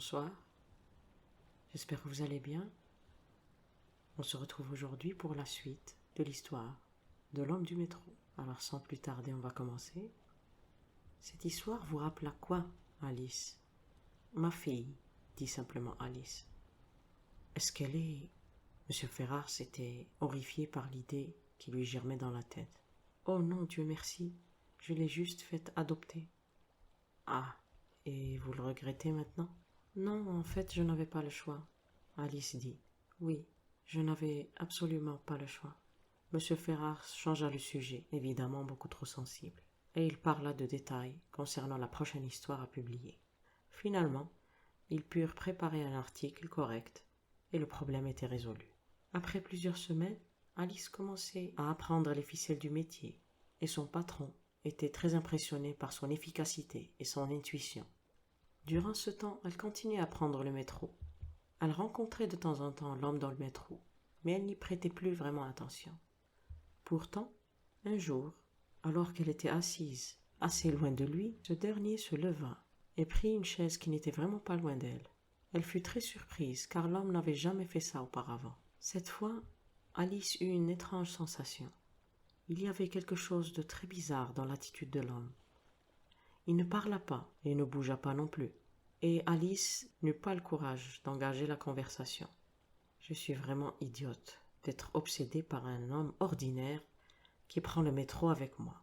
Bonsoir, j'espère que vous allez bien. On se retrouve aujourd'hui pour la suite de l'histoire de l'homme du métro. Alors sans plus tarder, on va commencer. Cette histoire vous rappela quoi, Alice? Ma fille, dit simplement Alice. Est-ce qu'elle est... Monsieur Ferrars s'était horrifié par l'idée qui lui germait dans la tête. Oh non, Dieu merci, je l'ai juste faite adopter. Ah, et vous le regrettez maintenant? Non, en fait, je n'avais pas le choix, Alice dit. Oui, je n'avais absolument pas le choix. Monsieur Ferrars changea le sujet, évidemment beaucoup trop sensible, et il parla de détails concernant la prochaine histoire à publier. Finalement, ils purent préparer un article correct, et le problème était résolu. Après plusieurs semaines, Alice commençait à apprendre les ficelles du métier, et son patron était très impressionné par son efficacité et son intuition. Durant ce temps, elle continuait à prendre le métro. Elle rencontrait de temps en temps l'homme dans le métro, mais elle n'y prêtait plus vraiment attention. Pourtant, un jour, alors qu'elle était assise assez loin de lui, ce dernier se leva et prit une chaise qui n'était vraiment pas loin d'elle. Elle fut très surprise car l'homme n'avait jamais fait ça auparavant. Cette fois, Alice eut une étrange sensation. Il y avait quelque chose de très bizarre dans l'attitude de l'homme. Il ne parla pas et ne bougea pas non plus, et Alice n'eut pas le courage d'engager la conversation. Je suis vraiment idiote d'être obsédée par un homme ordinaire qui prend le métro avec moi.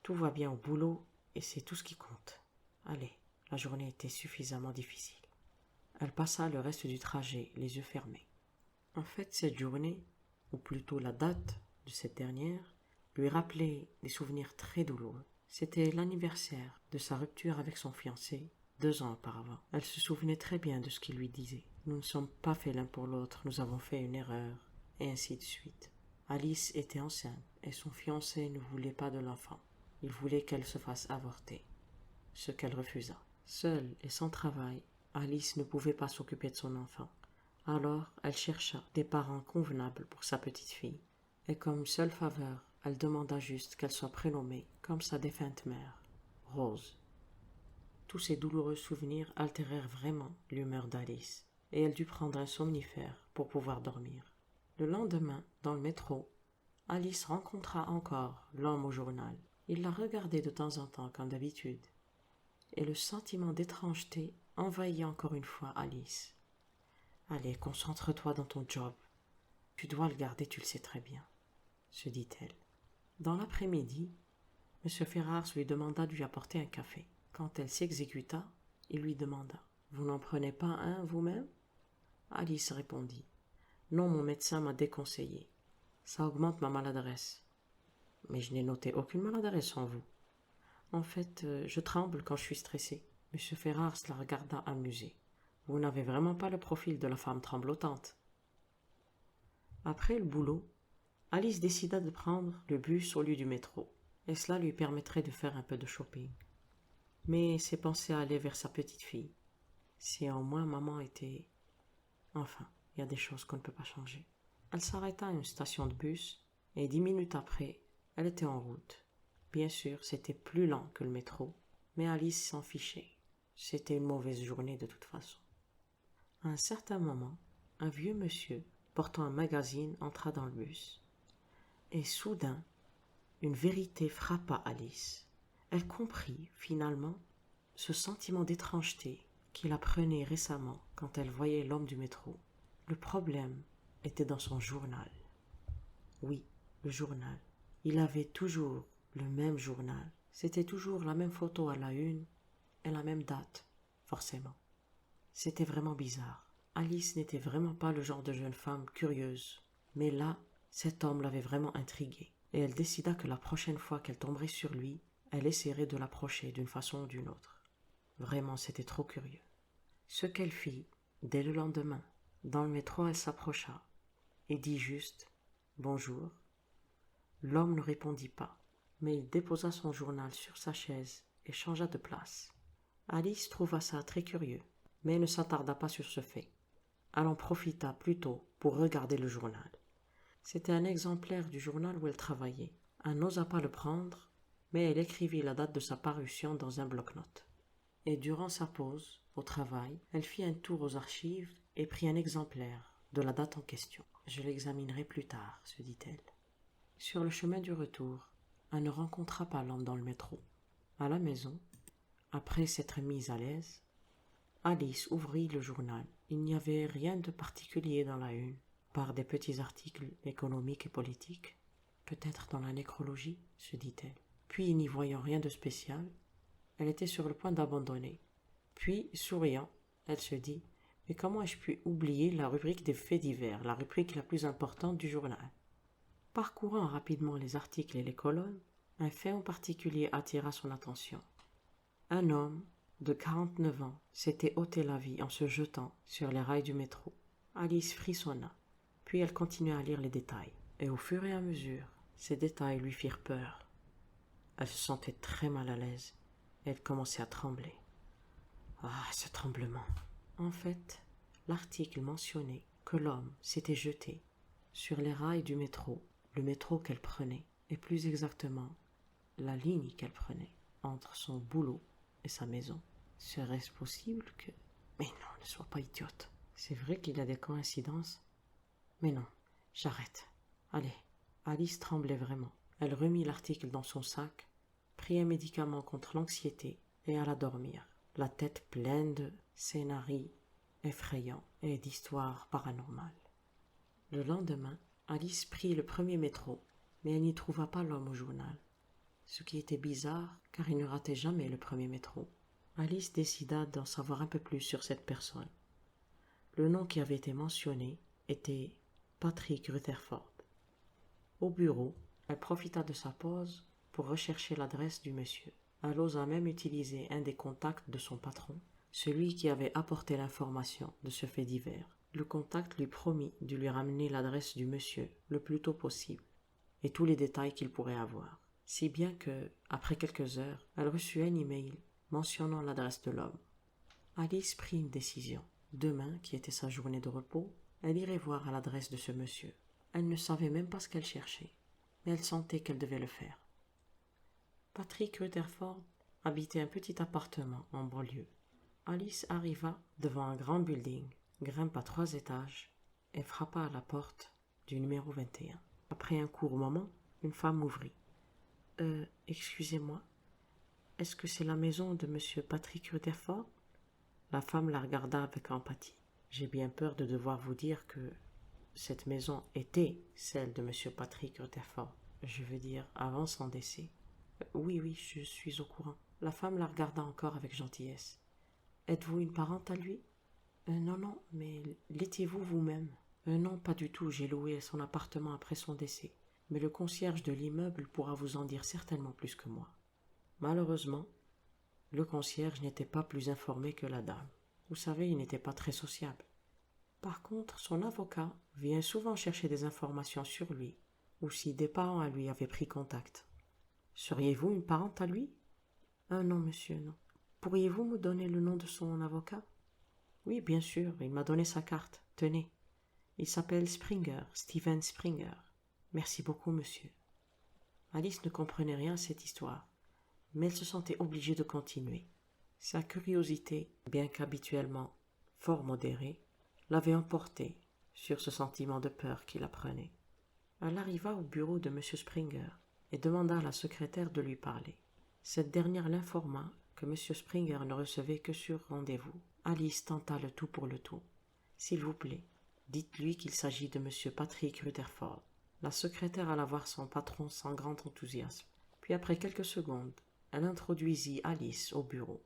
Tout va bien au boulot et c'est tout ce qui compte. Allez, la journée était suffisamment difficile. Elle passa le reste du trajet les yeux fermés. En fait, cette journée, ou plutôt la date de cette dernière, lui rappelait des souvenirs très douloureux. C'était l'anniversaire de sa rupture avec son fiancé, 2 ans auparavant. Elle se souvenait très bien de ce qu'il lui disait. Nous ne sommes pas faits l'un pour l'autre, nous avons fait une erreur, et ainsi de suite. Alice était enceinte, et son fiancé ne voulait pas de l'enfant. Il voulait qu'elle se fasse avorter, ce qu'elle refusa. Seule et sans travail, Alice ne pouvait pas s'occuper de son enfant. Alors, elle chercha des parents convenables pour sa petite fille, et comme seule faveur, elle demanda juste qu'elle soit prénommée comme sa défunte mère, Rose. Tous ces douloureux souvenirs altérèrent vraiment l'humeur d'Alice, et elle dut prendre un somnifère pour pouvoir dormir. Le lendemain, dans le métro, Alice rencontra encore l'homme au journal. Il la regardait de temps en temps comme d'habitude, et le sentiment d'étrangeté envahit encore une fois Alice. Allez, concentre-toi dans ton job. Tu dois le garder, tu le sais très bien, se dit-elle. Dans l'après-midi, M. Ferrars lui demanda de lui apporter un café. Quand elle s'exécuta, il lui demanda « Vous n'en prenez pas un vous-même » Alice répondit « Non, mon médecin m'a déconseillé. Ça augmente ma maladresse. » « Mais je n'ai noté aucune maladresse en vous. En fait, je tremble quand je suis stressée. » M. Ferrars la regarda amusé. « Vous n'avez vraiment pas le profil de la femme tremblotante. » Après le boulot, Alice décida de prendre le bus au lieu du métro, et cela lui permettrait de faire un peu de shopping. Mais ses pensées allaient vers sa petite fille. Si au moins maman était... Enfin, il y a des choses qu'on ne peut pas changer. Elle s'arrêta à une station de bus, et 10 minutes après, elle était en route. Bien sûr, c'était plus lent que le métro, mais Alice s'en fichait. C'était une mauvaise journée de toute façon. À un certain moment, un vieux monsieur portant un magazine entra dans le bus. Et soudain, une vérité frappa Alice. Elle comprit, finalement, ce sentiment d'étrangeté qui la prenait récemment quand elle voyait l'homme du métro. Le problème était dans son journal. Oui, le journal. Il avait toujours le même journal. C'était toujours la même photo à la une et la même date, forcément. C'était vraiment bizarre. Alice n'était vraiment pas le genre de jeune femme curieuse. Mais là, cet homme l'avait vraiment intriguée. Et elle décida que la prochaine fois qu'elle tomberait sur lui, elle essaierait de l'approcher d'une façon ou d'une autre. Vraiment, c'était trop curieux. Ce qu'elle fit, dès le lendemain, dans le métro, elle s'approcha et dit juste « Bonjour ». L'homme ne répondit pas, mais il déposa son journal sur sa chaise et changea de place. Alice trouva ça très curieux, mais ne s'attarda pas sur ce fait. Elle en profita plutôt pour regarder le journal. C'était un exemplaire du journal où elle travaillait. Elle n'osa pas le prendre, mais elle écrivit la date de sa parution dans un bloc-notes. Et durant sa pause au travail, elle fit un tour aux archives et prit un exemplaire de la date en question. Je l'examinerai plus tard, se dit-elle. Sur le chemin du retour, elle ne rencontra pas l'homme dans le métro. À la maison, après s'être mise à l'aise, Alice ouvrit le journal. Il n'y avait rien de particulier dans la une, par des petits articles économiques et politiques. Peut-être dans la nécrologie, se dit-elle. Puis, n'y voyant rien de spécial, elle était sur le point d'abandonner. Puis, souriant, elle se dit « Mais comment ai-je pu oublier la rubrique des faits divers, la rubrique la plus importante du journal ?» Parcourant rapidement les articles et les colonnes, un fait en particulier attira son attention. Un homme de 49 ans s'était ôté la vie en se jetant sur les rails du métro. Alice frissonna, puis elle continua à lire les détails. Et au fur et à mesure, ces détails lui firent peur. Elle se sentait très mal à l'aise et elle commençait à trembler. Ah, ce tremblement! En fait, l'article mentionnait que l'homme s'était jeté sur les rails du métro, le métro qu'elle prenait, et plus exactement, la ligne qu'elle prenait entre son boulot et sa maison. Serait-ce possible que... Mais non, ne sois pas idiote. C'est vrai qu'il y a des coïncidences. Mais non, j'arrête. Allez. Alice tremblait vraiment. Elle remit l'article dans son sac, prit un médicament contre l'anxiété et alla dormir, la tête pleine de scénarios effrayants et d'histoires paranormales. Le lendemain, Alice prit le premier métro, mais elle n'y trouva pas l'homme au journal. Ce qui était bizarre, car il ne ratait jamais le premier métro. Alice décida d'en savoir un peu plus sur cette personne. Le nom qui avait été mentionné était Patrick Rutherford. Au bureau, elle profita de sa pause pour rechercher l'adresse du monsieur. Elle osa même utiliser un des contacts de son patron, celui qui avait apporté l'information de ce fait divers. Le contact lui promit de lui ramener l'adresse du monsieur le plus tôt possible et tous les détails qu'il pourrait avoir. Si bien que, après quelques heures, elle reçut un email mentionnant l'adresse de l'homme. Alice prit une décision. Demain, qui était sa journée de repos, elle irait voir à l'adresse de ce monsieur. Elle ne savait même pas ce qu'elle cherchait, mais elle sentait qu'elle devait le faire. Patrick Rutherford habitait un petit appartement en banlieue. Alice arriva devant un grand building, grimpa 3 étages et frappa à la porte du numéro 21. Après un court moment, une femme ouvrit. Excusez-moi, est-ce que c'est la maison de monsieur Patrick Rutherford ?» La femme la regarda avec empathie. « J'ai bien peur de devoir vous dire que cette maison était celle de monsieur Patrick Rutherford. Je veux dire, avant son décès. »« Oui, je suis au courant. » La femme la regarda encore avec gentillesse. « Êtes-vous une parente à lui ?»« Non, mais l'étiez-vous vous-même ?»« Non, pas du tout. J'ai loué son appartement après son décès. Mais le concierge de l'immeuble pourra vous en dire certainement plus que moi. » Malheureusement, le concierge n'était pas plus informé que la dame. Vous savez, il n'était pas très sociable. Par contre, son avocat vient souvent chercher des informations sur lui, ou si des parents à lui avaient pris contact. Seriez-vous une parente à lui ? Non, monsieur, non. Pourriez-vous me donner le nom de son avocat ? Oui, bien sûr, il m'a donné sa carte. Tenez. Il s'appelle Springer, Steven Springer. Merci beaucoup, monsieur. Alice ne comprenait rien à cette histoire, mais elle se sentait obligée de continuer. Sa curiosité, bien qu'habituellement fort modérée, l'avait emportée sur ce sentiment de peur qui la prenait. Elle arriva au bureau de M. Springer et demanda à la secrétaire de lui parler. Cette dernière l'informa que M. Springer ne recevait que sur rendez-vous. Alice tenta le tout pour le tout. « S'il vous plaît, dites-lui qu'il s'agit de M. Patrick Rutherford. » La secrétaire alla voir son patron sans grand enthousiasme. Puis après quelques secondes, elle introduisit Alice au bureau.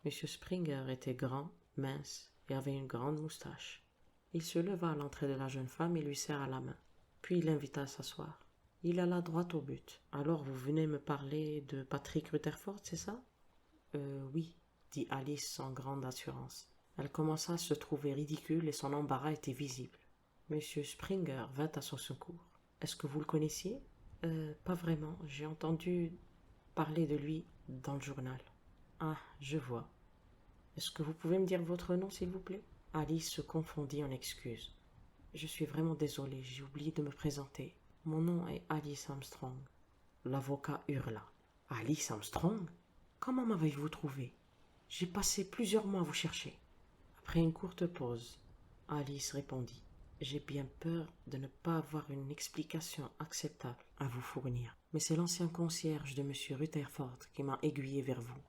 M. Springer était grand, mince et avait une grande moustache. Il se leva à l'entrée de la jeune femme et lui serra la main. Puis il l'invita à s'asseoir. Il alla droit au but. « Alors vous venez me parler de Patrick Rutherford, c'est ça ?»« Oui, » dit Alice sans grande assurance. Elle commença à se trouver ridicule et son embarras était visible. Monsieur Springer vint à son secours. « Est-ce que vous le connaissiez ?»« Pas vraiment. J'ai entendu parler de lui dans le journal. »« Ah, je vois. Est-ce que vous pouvez me dire votre nom, s'il vous plaît ?» Alice se confondit en excuses. « Je suis vraiment désolée, j'ai oublié de me présenter. Mon nom est Alice Armstrong. » L'avocat hurla. « Alice Armstrong ? Comment m'avez-vous trouvé? J'ai passé plusieurs mois à vous chercher. » Après une courte pause, Alice répondit. « J'ai bien peur de ne pas avoir une explication acceptable à vous fournir. Mais c'est l'ancien concierge de M. Rutherford qui m'a aiguillé vers vous. »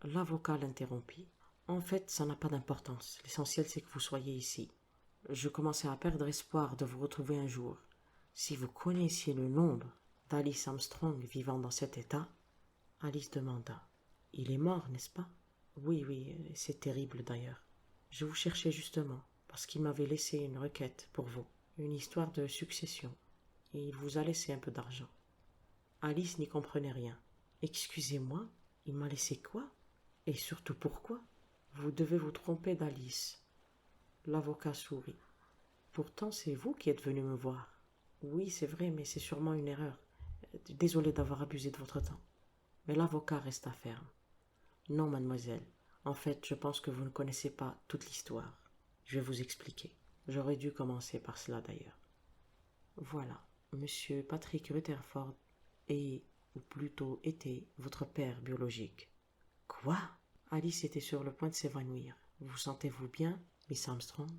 L'avocat l'interrompit. « En fait, ça n'a pas d'importance. L'essentiel, c'est que vous soyez ici. Je commençais à perdre espoir de vous retrouver un jour. Si vous connaissiez le nombre d'Alice Armstrong vivant dans cet état. » Alice demanda. « Il est mort, n'est-ce pas? » Oui, oui, c'est terrible d'ailleurs. Je vous cherchais justement, parce qu'il m'avait laissé une requête pour vous, une histoire de succession, et il vous a laissé un peu d'argent. » Alice n'y comprenait rien. « Excusez-moi, il m'a laissé quoi? Et surtout pourquoi? Vous devez vous tromper d'Alice. » L'avocat sourit. « Pourtant, c'est vous qui êtes venu me voir. »« Oui, c'est vrai, mais c'est sûrement une erreur. Désolé d'avoir abusé de votre temps. » Mais l'avocat resta ferme. « Non, mademoiselle. En fait, je pense que vous ne connaissez pas toute l'histoire. Je vais vous expliquer. J'aurais dû commencer par cela d'ailleurs. Voilà, Monsieur Patrick Rutherford est, ou plutôt était, votre père biologique. » « Quoi? » Alice était sur le point de s'évanouir. « Vous sentez-vous bien, Miss Armstrong? »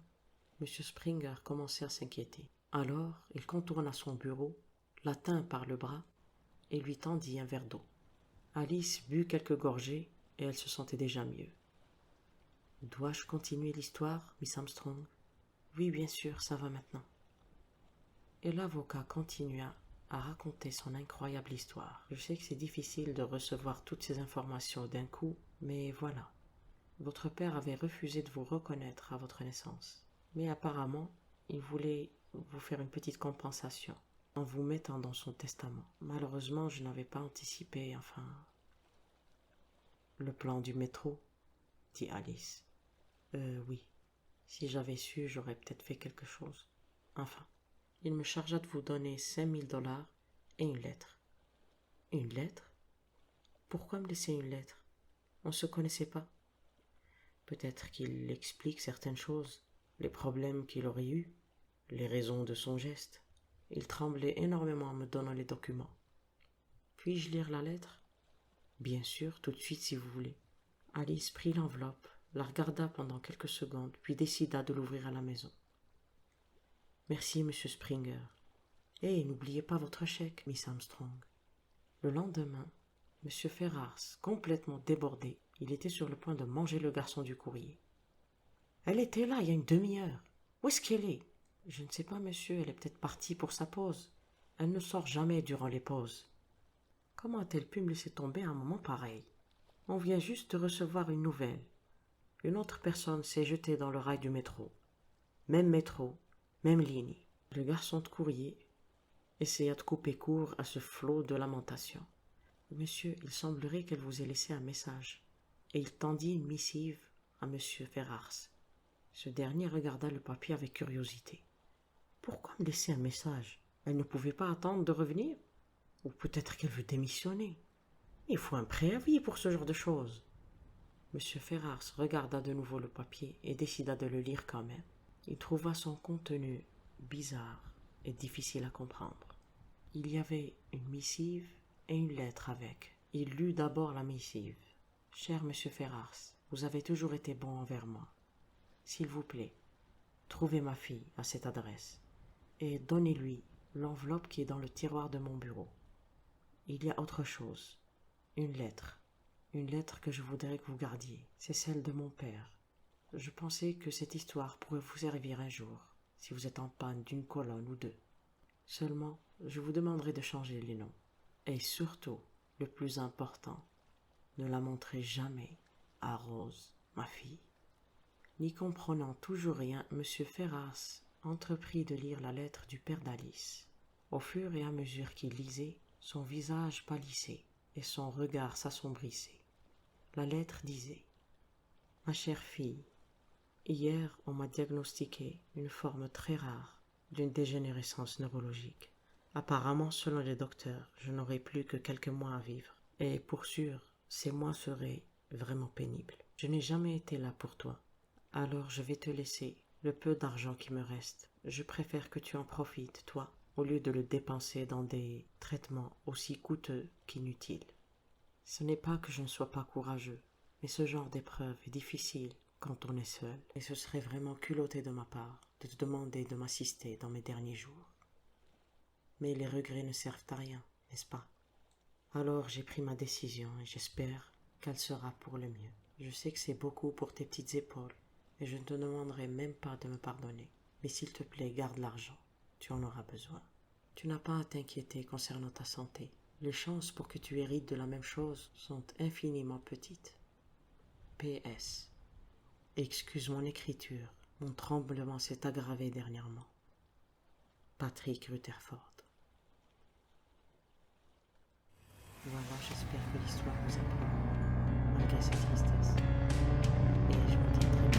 Monsieur Springer commençait à s'inquiéter. Alors, il contourna son bureau, la tint par le bras et lui tendit un verre d'eau. Alice but quelques gorgées et elle se sentait déjà mieux. « Dois-je continuer l'histoire, Miss Armstrong? »« Oui, bien sûr, ça va maintenant. » Et l'avocat continua à raconter son incroyable histoire. Je sais que c'est difficile de recevoir toutes ces informations d'un coup, mais voilà. Votre père avait refusé de vous reconnaître à votre naissance, mais apparemment, il voulait vous faire une petite compensation en vous mettant dans son testament. Malheureusement, je n'avais pas anticipé, enfin... Le plan du métro, dit Alice. Oui. Si j'avais su, j'aurais peut-être fait quelque chose. Enfin, il me chargea de vous donner 5000 $ et une lettre. Une lettre? Pourquoi me laisser une lettre? On ne se connaissait pas. Peut-être qu'il explique certaines choses, les problèmes qu'il aurait eus, les raisons de son geste. Il tremblait énormément en me donnant les documents. Puis-je lire la lettre? Bien sûr, tout de suite si vous voulez. Alice prit l'enveloppe, la regarda pendant quelques secondes, puis décida de l'ouvrir à la maison. Merci, Monsieur Springer. Et n'oubliez pas votre chèque, Miss Armstrong. Le lendemain, Monsieur Ferrars, complètement débordé, il était sur le point de manger le garçon du courrier. Elle était là il y a une demi-heure. Où est-ce qu'elle est? Je ne sais pas, monsieur, elle est peut-être partie pour sa pause. Elle ne sort jamais durant les pauses. Comment a-t-elle pu me laisser tomber à un moment pareil? On vient juste de recevoir une nouvelle. Une autre personne s'est jetée dans le rail du métro. Métro, même ligne. Le garçon de courrier essaya de couper court à ce flot de lamentations. Monsieur, il semblerait qu'elle vous ait laissé un message. Et il tendit une missive à monsieur Ferrars. Ce dernier regarda le papier avec curiosité. Pourquoi me laisser un message? Elle ne pouvait pas attendre de revenir? Ou peut-être qu'elle veut démissionner? Il faut un préavis pour ce genre de choses. Monsieur Ferrars regarda de nouveau le papier et décida de le lire quand même. Il trouva son contenu bizarre et difficile à comprendre. Il y avait une missive et une lettre avec. Il lut d'abord la missive. « Cher Monsieur Ferrars, vous avez toujours été bon envers moi. S'il vous plaît, trouvez ma fille à cette adresse et donnez-lui l'enveloppe qui est dans le tiroir de mon bureau. Il y a autre chose, une lettre que je voudrais que vous gardiez. C'est celle de mon père. Je pensais que cette histoire pourrait vous servir un jour, si vous êtes en panne d'une colonne ou deux. Seulement, je vous demanderai de changer les noms. Et surtout, le plus important, ne la montrez jamais à Rose, ma fille. » N'y comprenant toujours rien, M. Ferrars entreprit de lire la lettre du père d'Alice. Au fur et à mesure qu'il lisait, son visage pâlissait et son regard s'assombrissait. La lettre disait: « Ma chère fille, hier on m'a diagnostiqué une forme très rare d'une dégénérescence neurologique. Apparemment, selon les docteurs, je n'aurai plus que quelques mois à vivre. Et pour sûr, ces mois seraient vraiment pénibles. Je n'ai jamais été là pour toi. Alors je vais te laisser le peu d'argent qui me reste. Je préfère que tu en profites, toi, au lieu de le dépenser dans des traitements aussi coûteux qu'inutiles. Ce n'est pas que je ne sois pas courageux, mais ce genre d'épreuve est difficile quand on est seul, et ce serait vraiment culotté de ma part de te demander de m'assister dans mes derniers jours. Mais les regrets ne servent à rien, n'est-ce pas? Alors j'ai pris ma décision et j'espère qu'elle sera pour le mieux. Je sais que c'est beaucoup pour tes petites épaules, et je ne te demanderai même pas de me pardonner. Mais s'il te plaît, garde l'argent, tu en auras besoin. Tu n'as pas à t'inquiéter concernant ta santé. Les chances pour que tu hérites de la même chose sont infiniment petites. PS. Excuse mon écriture, mon tremblement s'est aggravé dernièrement. Patrick Rutherford. Voilà, j'espère que l'histoire vous a plu, malgré sa tristesse. Et je vous dis à très bientôt.